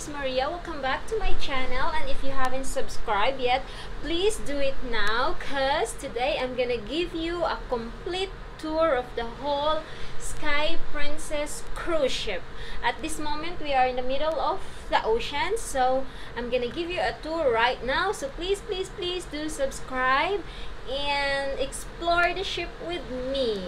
is Maria. Welcome back to my channel, and if you haven't subscribed yet, please do it now, cause today I'm gonna give you a complete tour of the whole Sky Princess cruise ship. At this moment we are in the middle of the ocean, so I'm gonna give you a tour right now, so please do subscribe and explore the ship with me.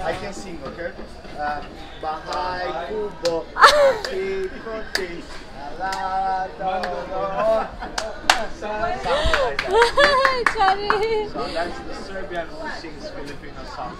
I can sing, okay? Bahay kubo, kikote, something like that. So that's the Serbian who sings Filipino songs.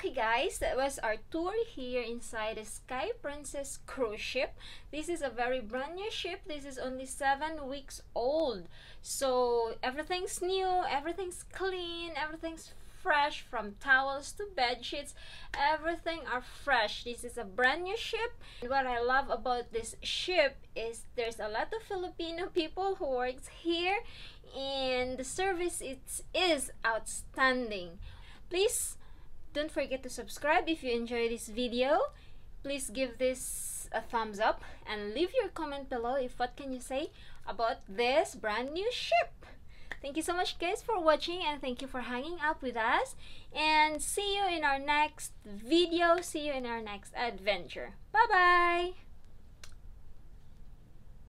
Okay guys, that was our tour here inside the Sky Princess cruise ship. This is a very brand new ship. This is only 7 weeks old. So everything's new, everything's clean, everything's fresh, from towels to bed sheets. Everything are fresh. This is a brand new ship. And what I love about this ship is there's a lot of Filipino people who works here, and the service is outstanding. Please don't forget to subscribe if you enjoy this video. Please give this a thumbs up and leave your comment below if what can you say about this brand new ship. Thank you so much guys for watching, and thank you for hanging out with us, and see you in our next video. See you in our next adventure. Bye bye.